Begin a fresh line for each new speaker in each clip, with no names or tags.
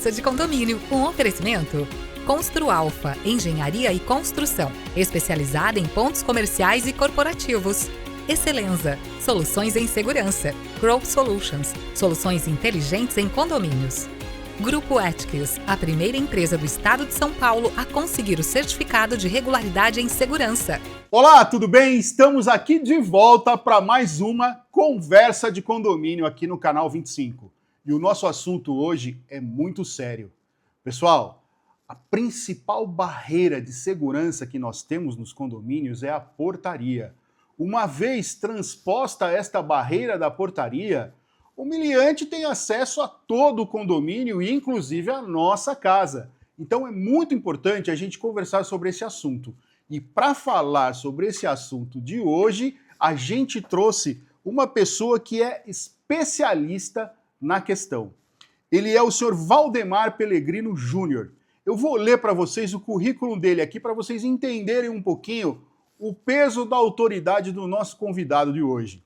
Conversa de Condomínio, um oferecimento. Constru Alfa, Engenharia e Construção, especializada em pontos comerciais e corporativos. Excelenza, soluções em segurança. Growth Solutions, soluções inteligentes em condomínios. Grupo Ethics, a primeira empresa do estado de São Paulo a conseguir o certificado de regularidade em segurança.
Olá, tudo bem? Estamos aqui de volta para mais uma Conversa de Condomínio aqui no canal 25. E o nosso assunto hoje é muito sério. Pessoal, a principal barreira de segurança que nós temos nos condomínios é a portaria. Uma vez transposta esta barreira da portaria, o meliante tem acesso a todo o condomínio e inclusive a nossa casa. Então é muito importante a gente conversar sobre esse assunto. E para falar sobre esse assunto de hoje, a gente trouxe uma pessoa que é especialista na questão. Ele é o senhor Valdemar Pellegrino Júnior. Eu vou ler para vocês o currículo dele aqui para vocês entenderem um pouquinho o peso da autoridade do nosso convidado de hoje.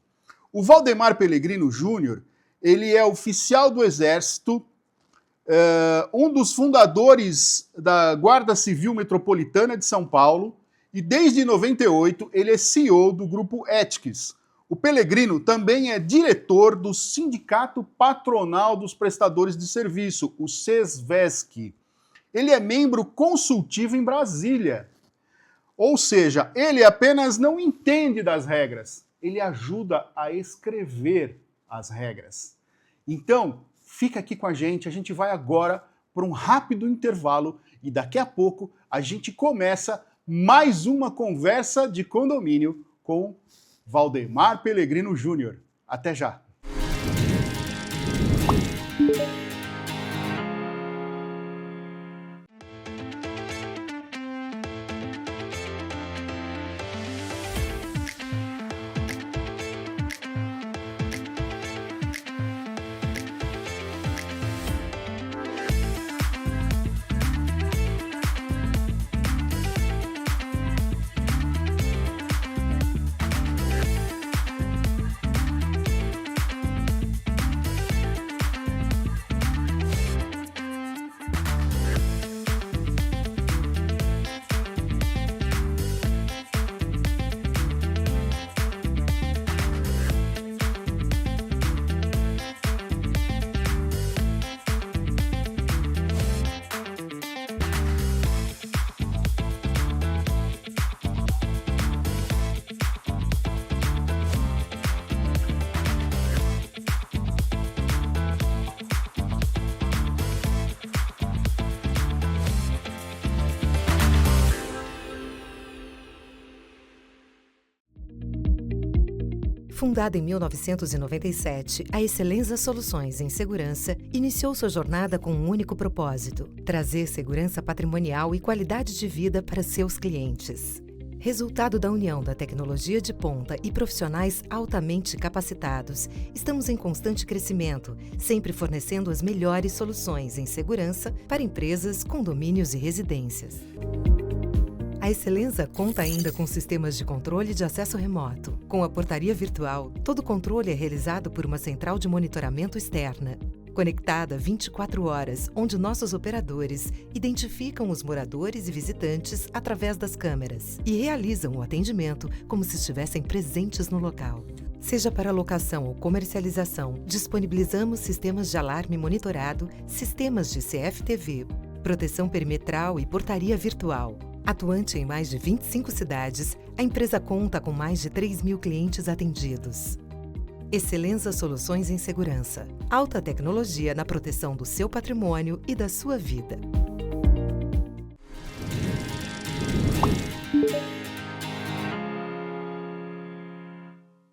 O Valdemar Pellegrino Júnior, ele é oficial do Exército, um dos fundadores da Guarda Civil Metropolitana de São Paulo, e desde 98 ele é CEO do Grupo Ethics. O Pellegrino também é diretor do Sindicato Patronal dos Prestadores de Serviço, o SESVESC. Ele é membro consultivo em Brasília. Ou seja, ele apenas não entende das regras, ele ajuda a escrever as regras. Então, fica aqui com a gente vai agora para um rápido intervalo e daqui a pouco a gente começa mais uma Conversa de Condomínio com Valdemar Pellegrino Júnior. Até já!
Fundada em 1997, a Excelenza Soluções em Segurança iniciou sua jornada com um único propósito: trazer segurança patrimonial e qualidade de vida para seus clientes. Resultado da união da tecnologia de ponta e profissionais altamente capacitados, estamos em constante crescimento, sempre fornecendo as melhores soluções em segurança para empresas, condomínios e residências. A Excelenza conta ainda com sistemas de controle de acesso remoto. Com a portaria virtual, todo o controle é realizado por uma central de monitoramento externa, conectada 24 horas, onde nossos operadores identificam os moradores e visitantes através das câmeras e realizam o atendimento como se estivessem presentes no local. Seja para locação ou comercialização, disponibilizamos sistemas de alarme monitorado, sistemas de CFTV, proteção perimetral e portaria virtual. Atuante em mais de 25 cidades, a empresa conta com mais de 3.000 clientes atendidos. Excelenza Soluções em Segurança. Alta tecnologia na proteção do seu patrimônio e da sua vida.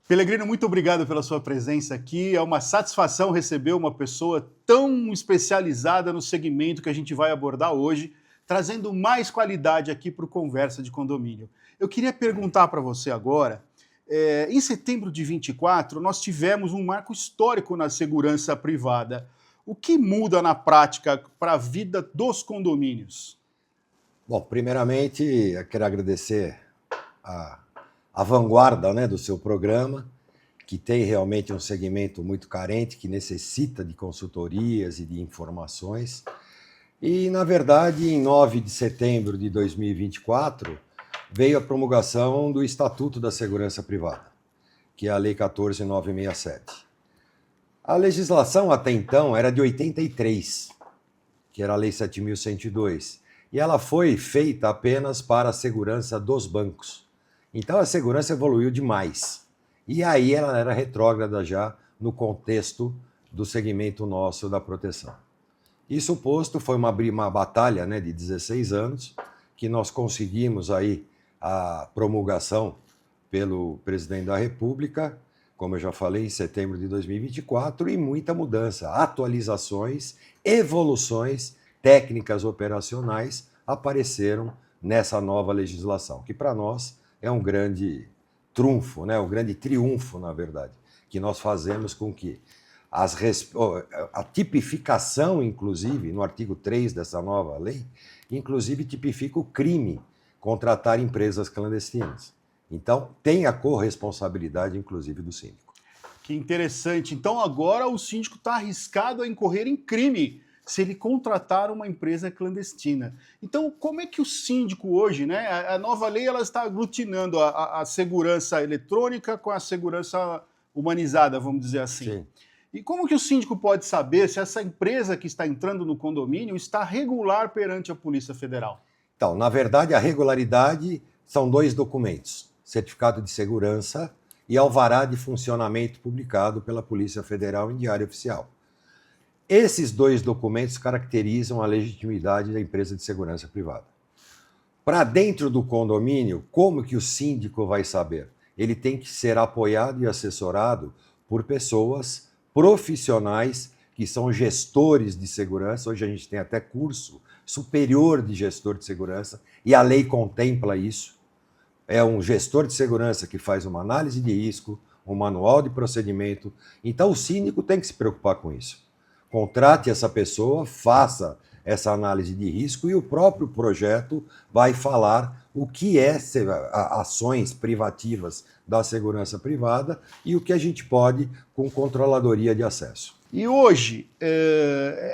Pellegrino, muito obrigado pela sua presença aqui. É uma satisfação receber uma pessoa tão especializada no segmento que a gente vai abordar hoje, trazendo mais qualidade aqui para o Conversa de Condomínio. Eu queria perguntar para você agora, em setembro de 24, nós tivemos um marco histórico na segurança privada. O que muda na prática para a vida dos condomínios?
Bom, primeiramente, eu quero agradecer a vanguarda, né, do seu programa, que tem realmente um segmento muito carente, que necessita de consultorias e de informações. E, na verdade, em 9 de setembro de 2024, veio a promulgação do Estatuto da Segurança Privada, que é a Lei 14.967. A legislação até então era de 83, que era a Lei 7.102, e ela foi feita apenas para a segurança dos bancos. Então a segurança evoluiu demais. E aí ela era retrógrada já no contexto do segmento nosso da proteção. Isso posto, foi uma batalha, né, de 16 anos, que nós conseguimos aí a promulgação pelo presidente da República, como eu já falei, em setembro de 2024, e muita mudança, atualizações, evoluções técnicas operacionais apareceram nessa nova legislação, que para nós é um grande trunfo, né, um grande triunfo, na verdade, que nós fazemos com que a tipificação, inclusive, no artigo 3 dessa nova lei, inclusive tipifica o crime contratar empresas clandestinas. Então, tem a corresponsabilidade, inclusive, do síndico.
Que interessante. Então, agora o síndico está arriscado a incorrer em crime se ele contratar uma empresa clandestina. Então, como é que o síndico hoje, né? A nova lei ela está aglutinando a segurança eletrônica com a segurança humanizada, vamos dizer assim.
Sim.
E como que o síndico pode saber se essa empresa que está entrando no condomínio está regular perante a Polícia Federal?
Então, na verdade, a regularidade são 2 documentos: certificado de segurança e alvará de funcionamento publicado pela Polícia Federal em Diário Oficial. Esses 2 documentos caracterizam a legitimidade da empresa de segurança privada. Para dentro do condomínio, como que o síndico vai saber? Ele tem que ser apoiado e assessorado por pessoas profissionais que são gestores de segurança. Hoje a gente tem até curso superior de gestor de segurança e a lei contempla isso. É um gestor de segurança que faz uma análise de risco, um manual de procedimento. Então o síndico tem que se preocupar com isso. Contrate essa pessoa, faça essa análise de risco e o próprio projeto vai falar o que é ações privativas da segurança privada e o que a gente pode com controladoria de acesso.
E hoje,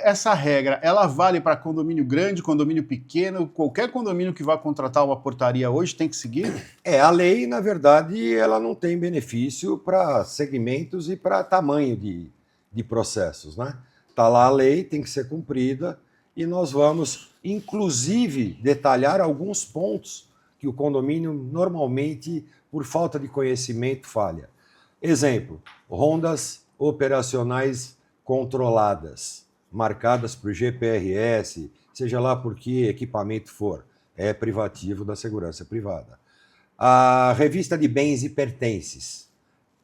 essa regra, ela vale para condomínio grande, condomínio pequeno, qualquer condomínio que vá contratar uma portaria hoje tem que seguir?
A lei, na verdade, ela não tem benefício para segmentos e para tamanho de processos, né? Está lá a lei, tem que ser cumprida e nós vamos, inclusive, detalhar alguns pontos que o condomínio normalmente, por falta de conhecimento, falha. Exemplo, rondas operacionais controladas, marcadas por GPRS, seja lá por que equipamento for, é privativo da segurança privada. A revista de bens e pertences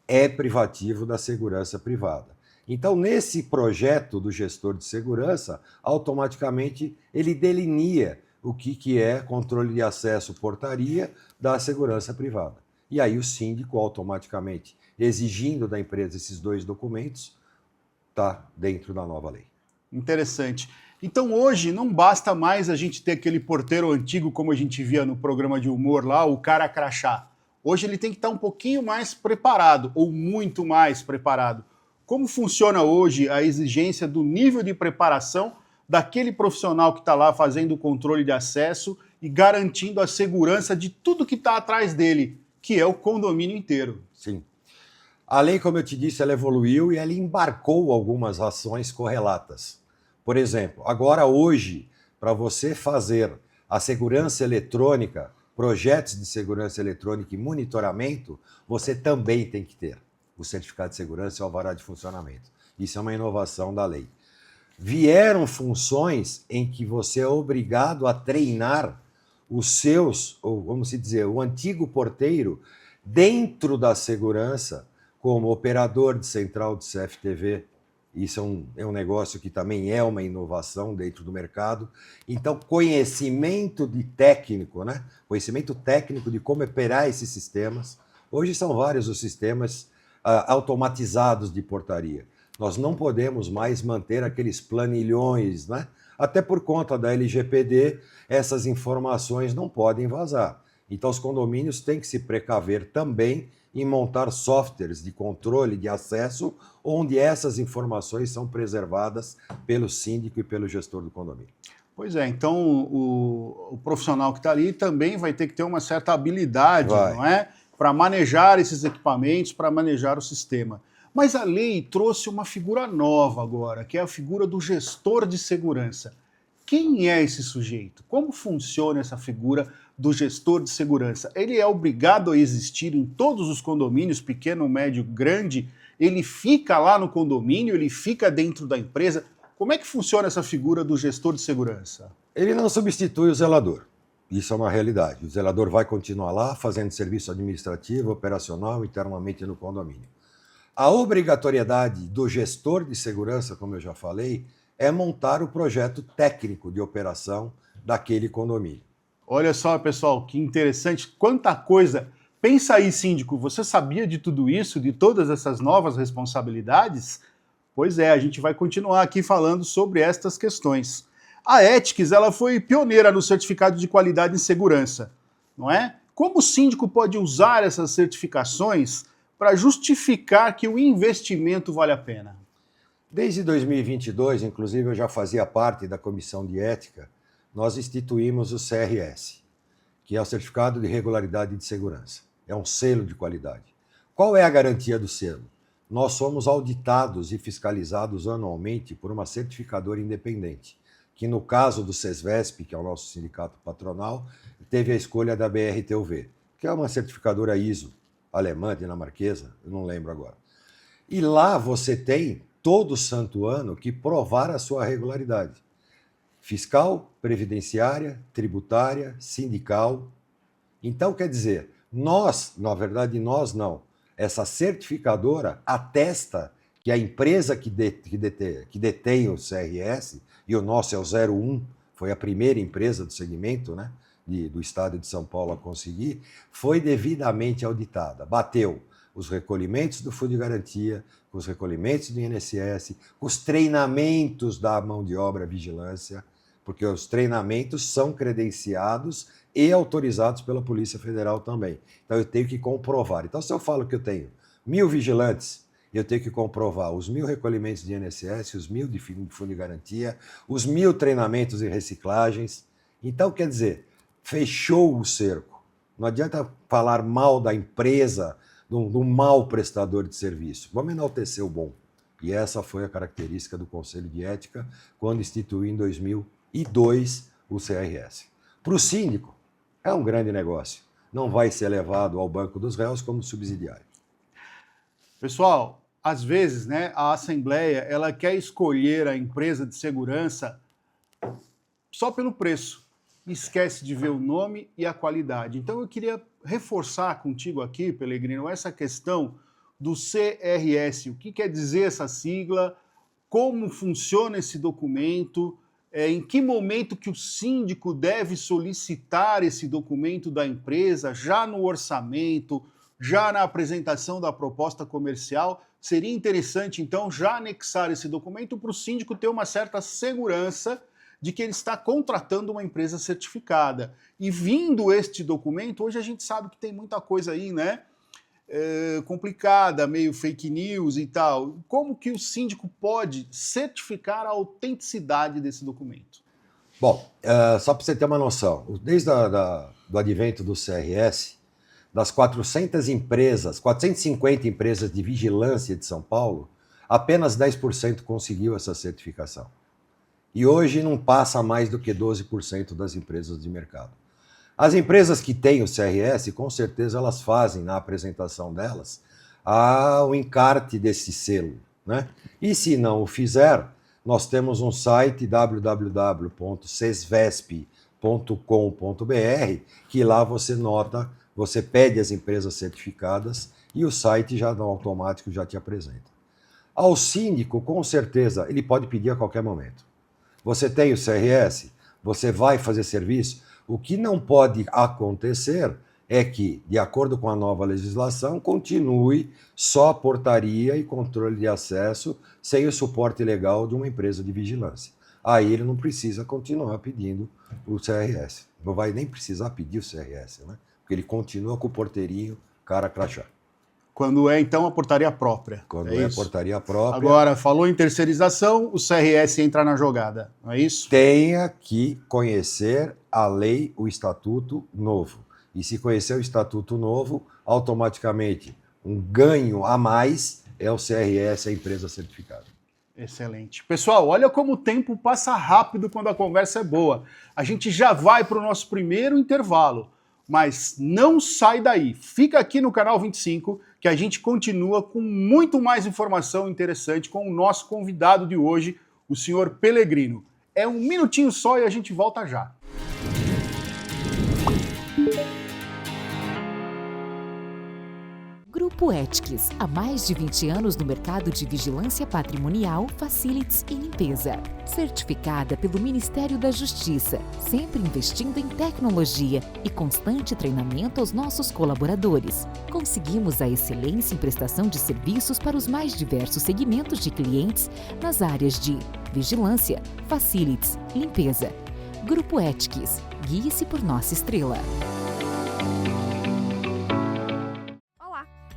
é privativo da segurança privada. Então, nesse projeto do gestor de segurança, automaticamente ele delinea o que é controle de acesso, portaria da segurança privada. E aí o síndico, automaticamente, exigindo da empresa esses 2 documentos, está dentro da nova lei.
Interessante. Então hoje não basta mais a gente ter aquele porteiro antigo como a gente via no programa de humor lá, o cara crachá. Hoje ele tem que estar um pouquinho mais preparado, ou muito mais preparado. Como funciona hoje a exigência do nível de preparação daquele profissional que está lá fazendo o controle de acesso e garantindo a segurança de tudo que está atrás dele, que é o condomínio inteiro?
Sim. A lei, como eu te disse, ela evoluiu e ela embarcou algumas ações correlatas. Por exemplo, agora hoje, para você fazer a segurança eletrônica, projetos de segurança eletrônica e monitoramento, você também tem que ter o certificado de segurança e o alvará de funcionamento. Isso é uma inovação da lei. Vieram funções em que você é obrigado a treinar os seus, ou vamos dizer, o antigo porteiro dentro da segurança, como operador de central de CFTV. Isso é um negócio que também é uma inovação dentro do mercado. Então, conhecimento técnico, né? Conhecimento técnico de como operar esses sistemas. Hoje são vários os sistemas automatizados de portaria. Nós não podemos mais manter aqueles planilhões, né? Até por conta da LGPD, essas informações não podem vazar. Então, os condomínios têm que se precaver também em montar softwares de controle de acesso, onde essas informações são preservadas pelo síndico e pelo gestor do condomínio.
Pois é, então o profissional que está ali também vai ter que ter uma certa habilidade, não é? Para manejar esses equipamentos, para manejar o sistema. Mas a lei trouxe uma figura nova agora, que é a figura do gestor de segurança. Quem é esse sujeito? Como funciona essa figura do gestor de segurança? Ele é obrigado a existir em todos os condomínios, pequeno, médio, grande? Ele fica lá no condomínio, ele fica dentro da empresa? Como é que funciona essa figura do gestor de segurança?
Ele não substitui o zelador. Isso é uma realidade. O zelador vai continuar lá fazendo serviço administrativo, operacional, internamente no condomínio. A obrigatoriedade do gestor de segurança, como eu já falei, é montar o projeto técnico de operação daquele condomínio.
Olha só, pessoal, que interessante, quanta coisa. Pensa aí, síndico, você sabia de tudo isso, de todas essas novas responsabilidades? Pois é, a gente vai continuar aqui falando sobre estas questões. A Ethics, ela foi pioneira no certificado de qualidade em segurança, não é? Como o síndico pode usar essas certificações para justificar que o investimento vale a pena?
Desde 2022, inclusive eu já fazia parte da comissão de ética, nós instituímos o CRS, que é o Certificado de Regularidade de Segurança. É um selo de qualidade. Qual é a garantia do selo? Nós somos auditados e fiscalizados anualmente por uma certificadora independente, que no caso do SESVESP, que é o nosso sindicato patronal, teve a escolha da BRTUV, que é uma certificadora ISO, alemã, dinamarquesa, eu não lembro agora. E lá você tem, todo santo ano, que provar a sua regularidade. Fiscal, previdenciária, tributária, sindical. Então, quer dizer, nós, na verdade nós não, essa certificadora atesta que a empresa que detém o CRS, e o nosso é o 01, foi a primeira empresa do segmento, né, do estado de São Paulo a conseguir, foi devidamente auditada, bateu os recolhimentos do Fundo de Garantia, com os recolhimentos do INSS, com os treinamentos da mão de obra vigilância, porque os treinamentos são credenciados e autorizados pela Polícia Federal também. Então eu tenho que comprovar. Então se eu falo que eu tenho 1.000 vigilantes, eu tenho que comprovar os 1.000 recolhimentos de INSS, os 1.000 de Fundo de Garantia, os 1.000 treinamentos e reciclagens. Então, quer dizer, fechou o cerco. Não adianta falar mal da empresa, do mau prestador de serviço. Vamos enaltecer o bom. E essa foi a característica do Conselho de Ética quando instituiu em 2002 o CRS. Para o síndico, é um grande negócio. Não vai ser levado ao banco dos réus como subsidiário.
Pessoal, às vezes, né, a Assembleia ela quer escolher a empresa de segurança só pelo preço. Esquece de ver o nome e a qualidade. Então eu queria reforçar contigo aqui, Pellegrino, essa questão do CRS. O que quer dizer essa sigla? Como funciona esse documento? Em que momento que o síndico deve solicitar esse documento da empresa, já no orçamento, já na apresentação da proposta comercial? Seria interessante, então, já anexar esse documento para o síndico ter uma certa segurança de que ele está contratando uma empresa certificada. E vindo este documento, hoje a gente sabe que tem muita coisa aí, né? Complicada, meio fake news e tal. Como que o síndico pode certificar a autenticidade desse documento?
Bom, só para você ter uma noção, desde do advento do CRS, das 450 empresas de vigilância de São Paulo, apenas 10% conseguiu essa certificação. E hoje não passa mais do que 12% das empresas de mercado. As empresas que têm o CRS, com certeza elas fazem na apresentação delas o encarte desse selo, né? E se não o fizer, nós temos um site www.sesvesp.com.br que lá você pede as empresas certificadas e o site já no automático já te apresenta. Ao síndico, com certeza, ele pode pedir a qualquer momento. Você tem o CRS, você vai fazer serviço. O que não pode acontecer é que, de acordo com a nova legislação, continue só portaria e controle de acesso sem o suporte legal de uma empresa de vigilância. Aí ele não precisa continuar pedindo o CRS. Não vai nem precisar pedir o CRS, né? Porque ele continua com o porteirinho cara crachá.
Quando é, então, a portaria própria.
Quando é portaria própria.
Agora, falou em terceirização, o CRS entra na jogada, não é isso?
Tenha que conhecer a lei, o estatuto novo. E se conhecer o estatuto novo, automaticamente um ganho a mais é o CRS, a empresa certificada.
Excelente. Pessoal, olha como o tempo passa rápido quando a conversa é boa. A gente já vai para o nosso primeiro intervalo, mas não sai daí. Fica aqui no canal 25 que a gente continua com muito mais informação interessante com o nosso convidado de hoje, o senhor Pellegrino. É um minutinho só e a gente volta já.
Grupo Ethics, há mais de 20 anos no mercado de vigilância patrimonial, facilities e limpeza. Certificada pelo Ministério da Justiça, sempre investindo em tecnologia e constante treinamento aos nossos colaboradores. Conseguimos a excelência em prestação de serviços para os mais diversos segmentos de clientes nas áreas de vigilância, facilities, limpeza. Grupo Ethics, guie-se por nossa estrela.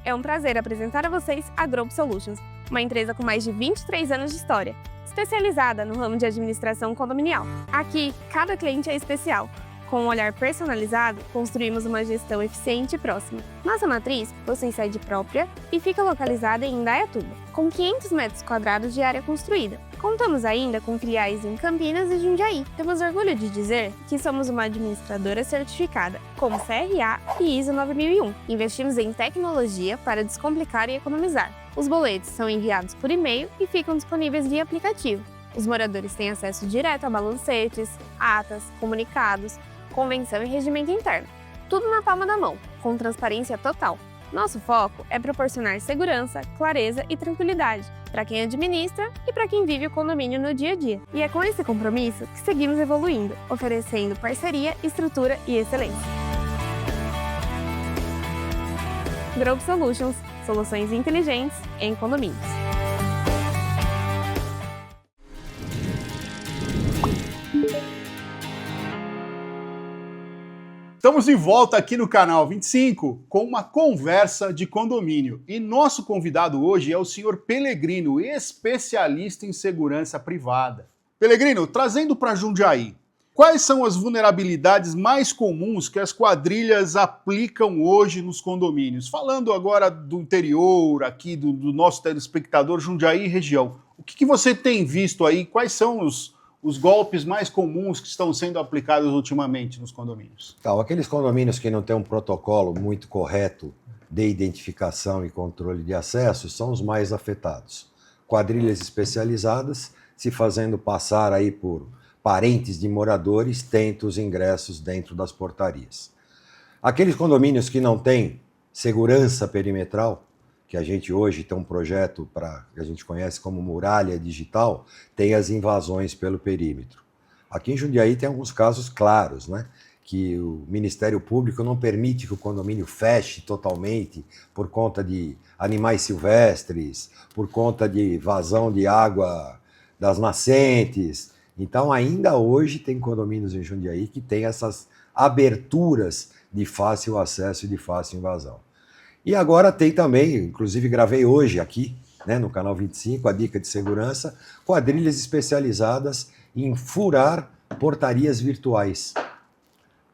É um prazer apresentar a vocês a Globe Solutions, uma empresa com mais de 23 anos de história, especializada no ramo de administração condominial. Aqui, cada cliente é especial. Com um olhar personalizado, construímos uma gestão eficiente e próxima. Nossa matriz possui sede própria e fica localizada em Indaiatuba, com 500 metros quadrados de área construída. Contamos ainda com filiais em Campinas e Jundiaí. Temos orgulho de dizer que somos uma administradora certificada, como CRA e ISO 9001. Investimos em tecnologia para descomplicar e economizar. Os boletos são enviados por e-mail e ficam disponíveis via aplicativo. Os moradores têm acesso direto a balancetes, atas, comunicados, convenção e regimento interno. Tudo na palma da mão, com transparência total. Nosso foco é proporcionar segurança, clareza e tranquilidade para quem administra e para quem vive o condomínio no dia a dia. E é com esse compromisso que seguimos evoluindo, oferecendo parceria, estrutura e excelência. Globe Solutions, soluções inteligentes em condomínios.
Estamos de volta aqui no canal 25 com uma conversa de condomínio. E nosso convidado hoje é o senhor Pellegrino, especialista em segurança privada. Pellegrino, trazendo para Jundiaí, quais são as vulnerabilidades mais comuns que as quadrilhas aplicam hoje nos condomínios? Falando agora do interior, aqui do nosso telespectador Jundiaí e região, o que você tem visto aí? Quais são os golpes mais comuns que estão sendo aplicados ultimamente nos condomínios?
Então, aqueles condomínios que não têm um protocolo muito correto de identificação e controle de acesso são os mais afetados. Quadrilhas especializadas se fazendo passar aí por parentes de moradores tentam os ingressos dentro das portarias. Aqueles condomínios que não têm segurança perimetral, que a gente hoje tem um projeto que a gente conhece como muralha digital, tem as invasões pelo perímetro. Aqui em Jundiaí tem alguns casos claros, né? Que o Ministério Público não permite que o condomínio feche totalmente por conta de animais silvestres, por conta de vazão de água das nascentes. Então, ainda hoje tem condomínios em Jundiaí que tem essas aberturas de fácil acesso e de fácil invasão. E agora tem também, inclusive gravei hoje aqui, né, no canal 25, a dica de segurança, quadrilhas especializadas em furar portarias virtuais.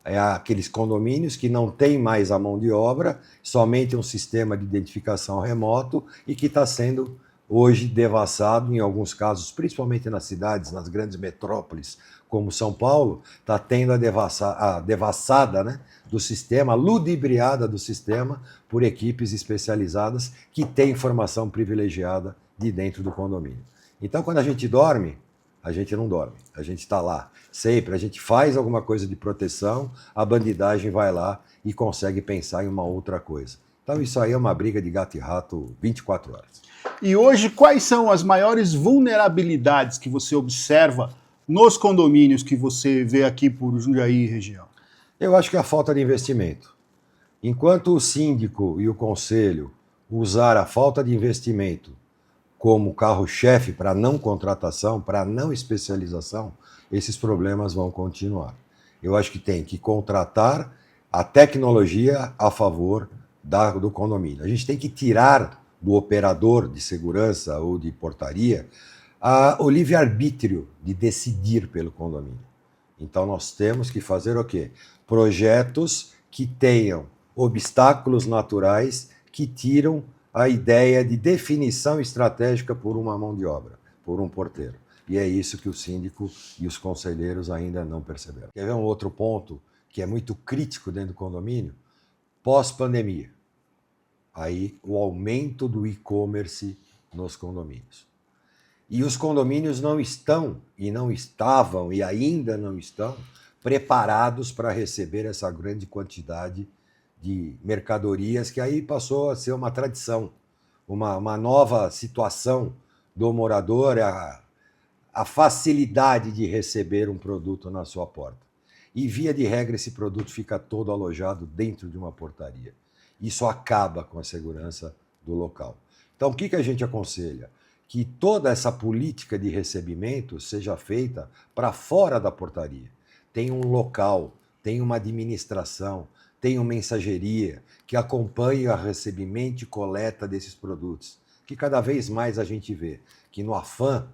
É aqueles condomínios que não tem mais a mão de obra, somente um sistema de identificação remoto e que está sendo hoje devassado em alguns casos, principalmente nas cidades, nas grandes metrópoles como São Paulo, está tendo a devassada, né, do sistema, a ludibriada do sistema por equipes especializadas que têm informação privilegiada de dentro do condomínio. Então, quando a gente dorme, a gente não dorme, a gente está lá sempre, a gente faz alguma coisa de proteção, a bandidagem vai lá e consegue pensar em uma outra coisa. Então, isso aí é uma briga de gato e rato 24 horas.
E hoje, quais são as maiores vulnerabilidades que você observa nos condomínios que você vê aqui por Jundiaí e região?
Eu acho que é a falta de investimento. Enquanto o síndico e o conselho usar a falta de investimento como carro-chefe para não contratação, para não especialização, esses problemas vão continuar. Eu acho que tem que contratar a tecnologia a favor do condomínio. A gente tem que tirar do operador de segurança ou de portaria o livre-arbítrio de decidir pelo condomínio. Então nós temos que fazer o quê? Projetos que tenham obstáculos naturais que tiram a ideia de definição estratégica por uma mão de obra, por um porteiro. E é isso que o síndico e os conselheiros ainda não perceberam. Quer ver um outro ponto que é muito crítico dentro do condomínio? Pós-pandemia. Aí o aumento do e-commerce nos condomínios. E os condomínios não estão, e não estavam, e ainda não estão, preparados para receber essa grande quantidade de mercadorias, que aí passou a ser uma tradição, uma nova situação do morador, a facilidade de receber um produto na sua porta. E, via de regra, esse produto fica todo alojado dentro de uma portaria. Isso acaba com a segurança do local. Então, o que a gente aconselha? Que toda essa política de recebimento seja feita para fora da portaria. Tem um local, tem uma administração, tem uma mensageria que acompanhe o recebimento e coleta desses produtos. Que cada vez mais a gente vê que no afã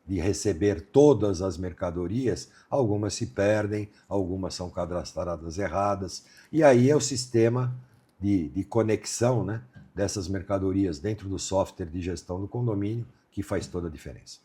de receber todas as mercadorias, algumas se perdem, algumas são cadastradas erradas, e aí é o sistema de conexão, né, dessas mercadorias dentro do software de gestão do condomínio que faz toda a diferença.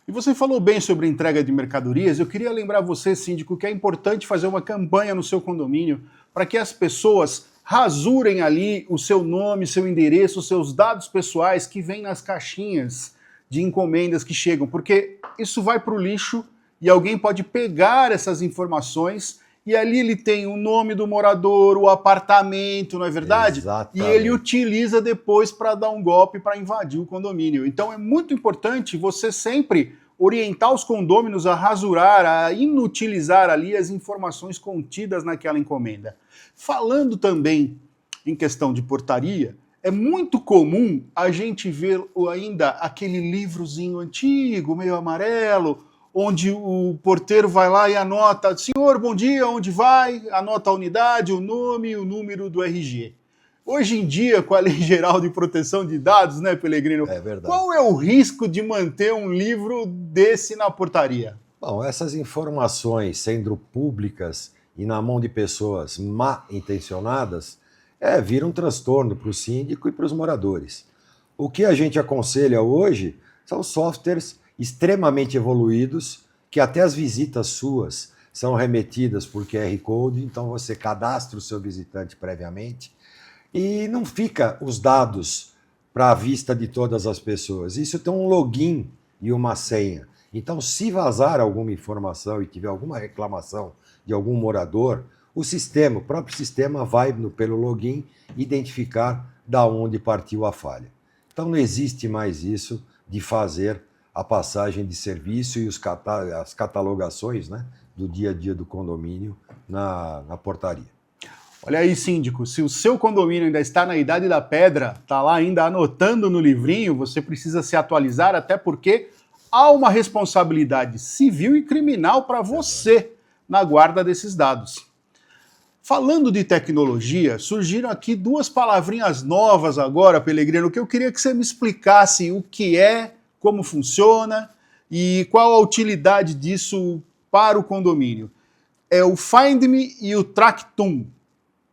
E você falou bem sobre entrega de mercadorias. Eu queria lembrar você, síndico, que é importante fazer uma campanha no seu condomínio para que as pessoas rasurem ali o seu nome, seu endereço, os seus dados pessoais que vêm nas caixinhas de encomendas que chegam, porque isso vai para o lixo e alguém pode pegar essas informações e ali ele tem o nome do morador, o apartamento, não é verdade?
Exatamente.
E ele utiliza depois para dar um golpe, para invadir o condomínio. Então é muito importante você sempre orientar os condôminos a rasurar, a inutilizar ali as informações contidas naquela encomenda. Falando também em questão de portaria, é muito comum a gente ver ainda aquele livrozinho antigo, meio amarelo, onde o porteiro vai lá e anota: senhor, bom dia, onde vai? Anota a unidade, o nome e o número do RG. Hoje em dia, com a Lei Geral de Proteção de Dados, né, Pelegrino?
É verdade.
Qual é o risco de manter um livro desse na portaria?
Bom, essas informações sendo públicas e na mão de pessoas mal intencionadas, vira um transtorno para o síndico e para os moradores. O que a gente aconselha hoje são softwares extremamente evoluídos, que até as visitas suas são remetidas por QR Code, então você cadastra o seu visitante previamente e não fica os dados para a vista de todas as pessoas. Isso tem um login e uma senha. Então, se vazar alguma informação e tiver alguma reclamação de algum morador, o próprio sistema vai pelo login identificar da onde partiu a falha. Então não existe mais isso de fazer a passagem de serviço e as catalogações, né, do dia a dia do condomínio na portaria.
Olha aí, síndico, se o seu condomínio ainda está na idade da pedra, está lá ainda anotando no livrinho, você precisa se atualizar, até porque há uma responsabilidade civil e criminal para você na guarda desses dados. Falando de tecnologia, surgiram aqui duas palavrinhas novas agora, Pelegrino, que eu queria que você me explicasse o que é, como funciona e qual a utilidade disso para o condomínio. É o Find Me e o Tractum.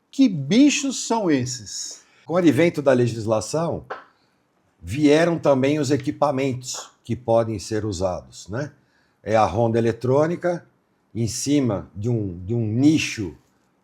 Que bichos são esses?
Com o advento da legislação, vieram também os equipamentos que podem ser usados, né? É a ronda eletrônica em cima de um nicho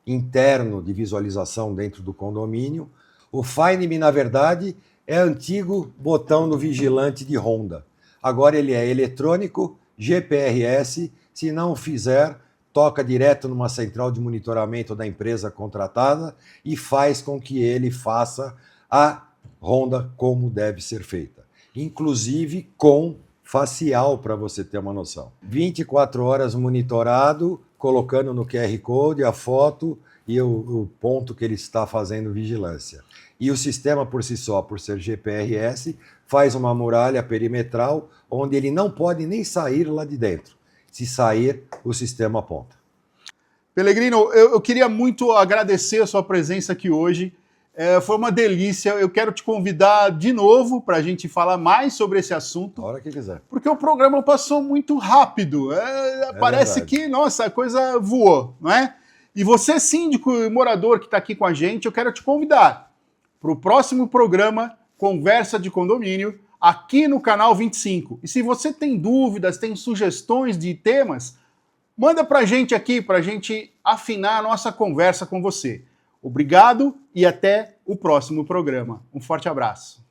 interno de visualização dentro do condomínio. O Find Me, na verdade, é antigo botão do vigilante de ronda. Agora ele é eletrônico, GPRS, se não o fizer, toca direto numa central de monitoramento da empresa contratada e faz com que ele faça a ronda como deve ser feita. Inclusive com facial, para você ter uma noção. 24 horas monitorado, colocando no QR Code a foto e o ponto que ele está fazendo vigilância. E o sistema por si só, por ser GPRS, faz uma muralha perimetral onde ele não pode nem sair lá de dentro. Se sair, o sistema aponta.
Pelegrino, eu queria muito agradecer a sua presença aqui hoje. Foi uma delícia. Eu quero te convidar de novo para a gente falar mais sobre esse assunto.
A hora que quiser.
Porque o programa passou muito rápido. Parece
verdade.
que, nossa, a coisa voou, não é? E você, síndico e morador que está aqui com a gente, eu quero te convidar para o próximo programa Conversa de Condomínio, aqui no canal 25. E se você tem dúvidas, tem sugestões de temas, manda para a gente aqui, para a gente afinar a nossa conversa com você. Obrigado e até o próximo programa. Um forte abraço.